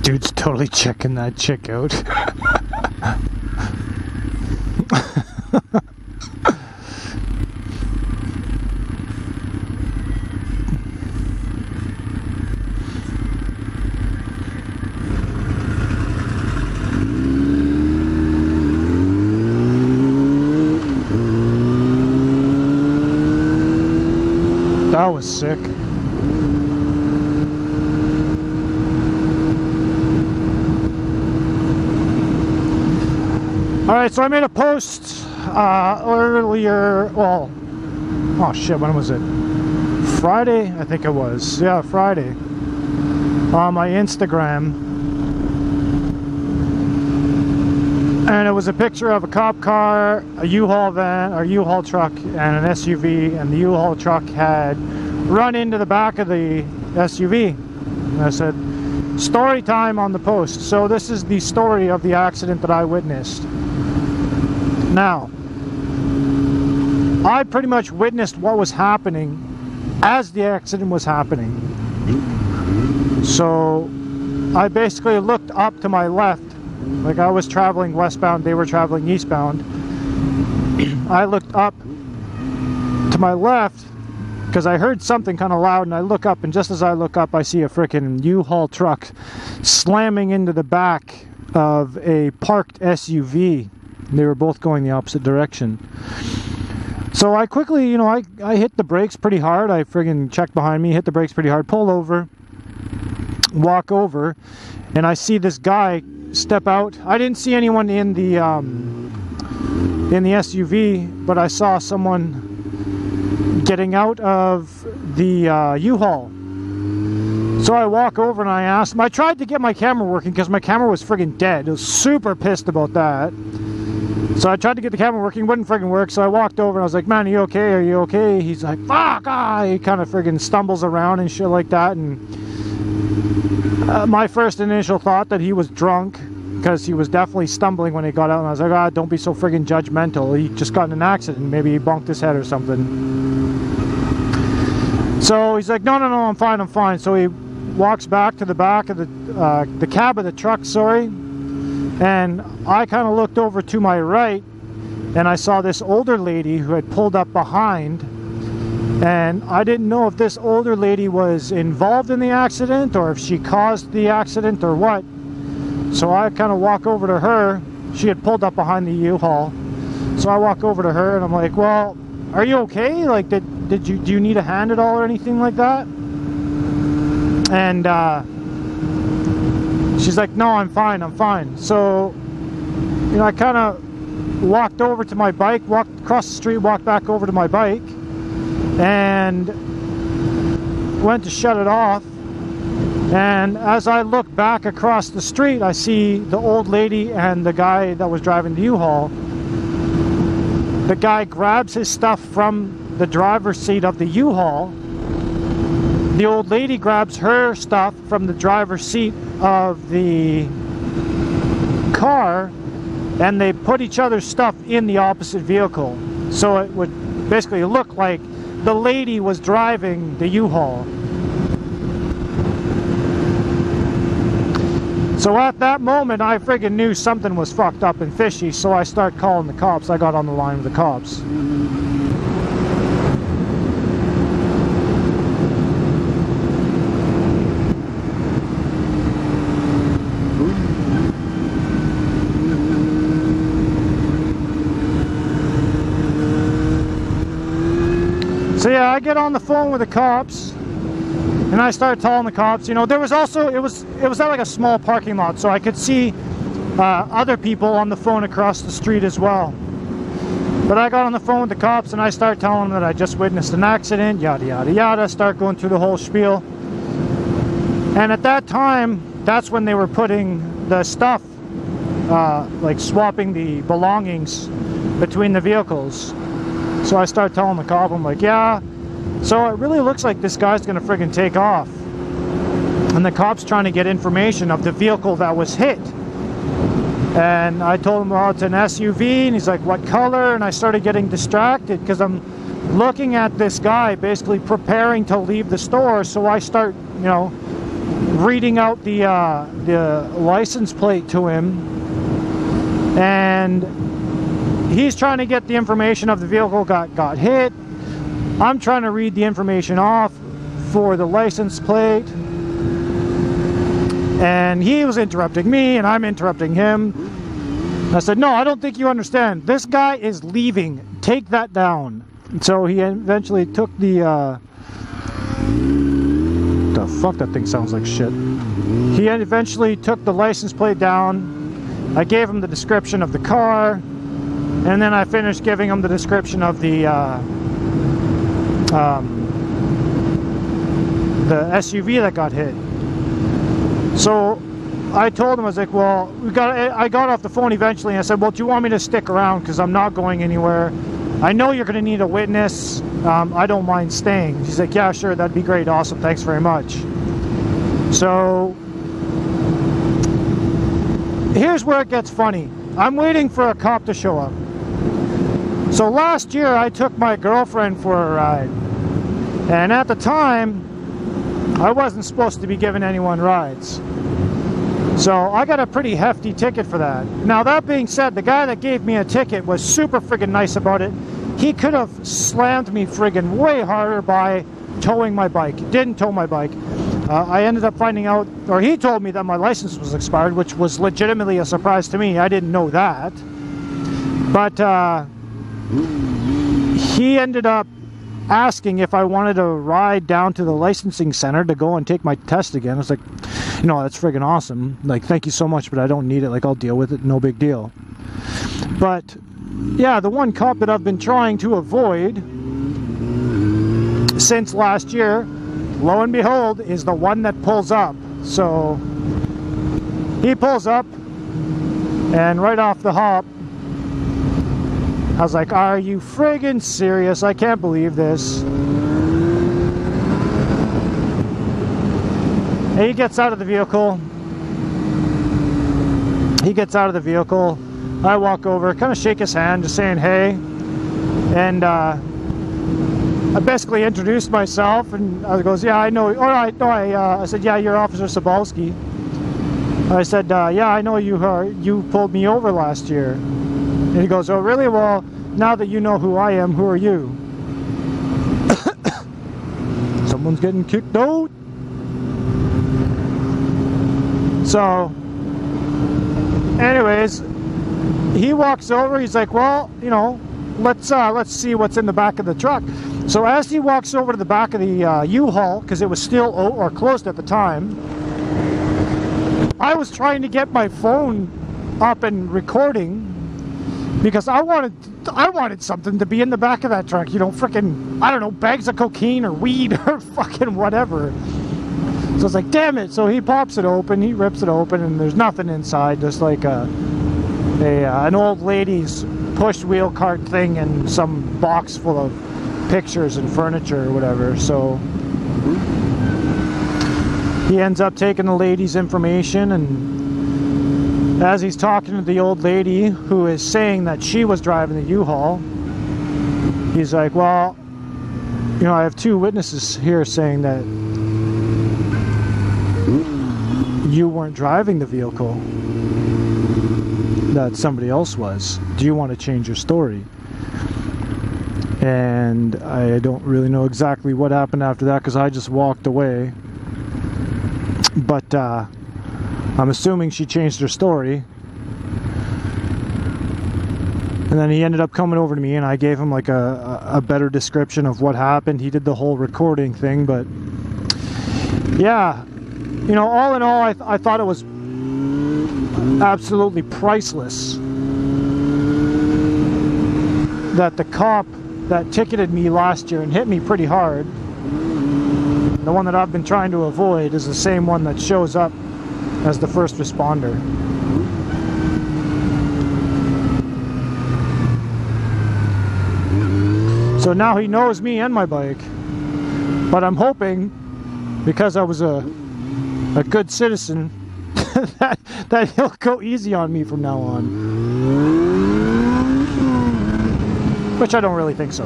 Dude's totally checking that chick out. That was sick. Alright, so I made a post earlier, well, oh shit, when was it? Friday, I think it was. Yeah, Friday. On my Instagram. And it was a picture of a cop car, a U-Haul van, or U-Haul truck, and an SUV, and the U-Haul truck had run into the back of the SUV. And I said, story time on the post. So this is the story of the accident that I witnessed. Now, I pretty much witnessed what was happening as the accident was happening. So I basically looked up to my left, like I was traveling westbound, they were traveling eastbound. I looked up to my left because I heard something kind of loud, and I look up, and just as I look up, I see a freaking U-Haul truck slamming into the back of a parked SUV. They were both going the opposite direction. So I quickly, you know, I hit the brakes pretty hard. I friggin' checked behind me, hit the brakes pretty hard, pull over, walk over, and I see this guy step out. I didn't see anyone in the SUV, but I saw someone getting out of the U-Haul. So I walk over and I asked him. I tried to get my camera working because my camera was friggin' dead. I was super pissed about that. So I tried to get the camera working, wouldn't friggin' work. So I walked over and I was like, man, are you okay? Are you okay? He's like, fuck, ah! He kind of friggin' stumbles around and shit like that. And my first initial thought that he was drunk, because he was definitely stumbling when he got out. And I was like, ah, don't be so friggin' judgmental. He just got in an accident. Maybe he bumped his head or something. So he's like, no, I'm fine, I'm fine. So he walks back to the back of the cab of the truck, sorry. And I kind of looked over to my right, and I saw this older lady who had pulled up behind. And I didn't know if this older lady was involved in the accident, or if she caused the accident, or what. So I kind of walk over to her. She had pulled up behind the U-Haul. So I walk over to her, and I'm like, well, are you okay? Like, do you need a hand at all or anything like that? And she's like, no, I'm fine, I'm fine. So, you know, I kind of walked over to my bike, walked across the street, walked back over to my bike, and went to shut it off. And as I look back across the street, I see the old lady and the guy that was driving the U-Haul. The guy grabs his stuff from the driver's seat of the U-Haul. The old lady grabs her stuff from the driver's seat of the car, and they put each other's stuff in the opposite vehicle. So it would basically look like the lady was driving the U-Haul. So at that moment, I friggin' knew something was fucked up and fishy, so I start calling the cops. I got on the line with the cops. So yeah, I get on the phone with the cops, and I started telling the cops, you know, there was also, it was at like a small parking lot, so I could see other people on the phone across the street as well. But I got on the phone with the cops, and I started telling them that I just witnessed an accident, yada yada yada, start going through the whole spiel. And at that time, that's when they were putting the stuff, like swapping the belongings between the vehicles. So I started telling the cop, I'm like, yeah, so it really looks like this guy's gonna friggin' take off. And the cop's trying to get information of the vehicle that was hit. And I told him, well, it's an SUV, and he's like, what color? And I started getting distracted because I'm looking at this guy basically preparing to leave the store. So I start, you know, reading out the license plate to him, and he's trying to get the information of the vehicle got hit. I'm trying to read the information off for the license plate, and he was interrupting me and I'm interrupting him. I said, no, I don't think you understand. This guy is leaving. Take that down. So he eventually took the fuck, that thing sounds like shit. He eventually took the license plate down. I gave him the description of the car, and then I finished giving him the description of the SUV that got hit. So I told him, I was like, well, I got off the phone eventually, and I said, well, do you want me to stick around, because I'm not going anywhere. I know you're going to need a witness. I don't mind staying. He's like, yeah, sure, that'd be great. Awesome, thanks very much. So here's where it gets funny. I'm waiting for a cop to show up. So last year I took my girlfriend for a ride, and at the time I wasn't supposed to be giving anyone rides. So I got a pretty hefty ticket for that. Now, that being said, the guy that gave me a ticket was super friggin' nice about it. He could have slammed me friggin' way harder by towing my bike. Didn't tow my bike. I ended up finding out, or he told me that my license was expired, which was legitimately a surprise to me. I didn't know that. But he ended up asking if I wanted to ride down to the licensing center to go and take my test again. I was like, no, that's friggin' awesome. Like, thank you so much, but I don't need it. Like, I'll deal with it. No big deal. But yeah, the one cop that I've been trying to avoid since last year, lo and behold, is the one that pulls up. So he pulls up, and right off the hop, I was like, are you friggin' serious? I can't believe this. And he gets out of the vehicle. I walk over, kind of shake his hand, just saying hey. And I basically introduced myself, and I goes, yeah, I know. All right, no, I said, yeah, you're Officer Sobalski. I said, yeah, I know you pulled me over last year. And he goes, oh, really? Well, now that you know who I am, who are you? Someone's getting kicked out. So, anyways, he walks over. He's like, well, you know, let's see what's in the back of the truck. So as he walks over to the back of the U-Haul, because it was still or closed at the time, I was trying to get my phone up and recording, because I wanted something to be in the back of that truck, you know, freaking, I don't know, bags of cocaine or weed or fucking whatever. So it's like, damn it. So he pops it open, he rips it open, and there's nothing inside, just like an old lady's push wheel cart thing and some box full of pictures and furniture or whatever. So he ends up taking the lady's information, and as he's talking to the old lady who is saying that she was driving the U-Haul, he's like, well, you know, I have two witnesses here saying that you weren't driving the vehicle, that somebody else was. Do you want to change your story? And I don't really know exactly what happened after that, because I just walked away. But I'm assuming she changed her story. And then he ended up coming over to me, and I gave him like a better description of what happened. He did the whole recording thing, but yeah, you know, all in all, I thought it was absolutely priceless that the cop that ticketed me last year and hit me pretty hard, the one that I've been trying to avoid, is the same one that shows up as the first responder. So now he knows me and my bike. But I'm hoping, because I was a good citizen, that he'll go easy on me from now on. Which I don't really think so.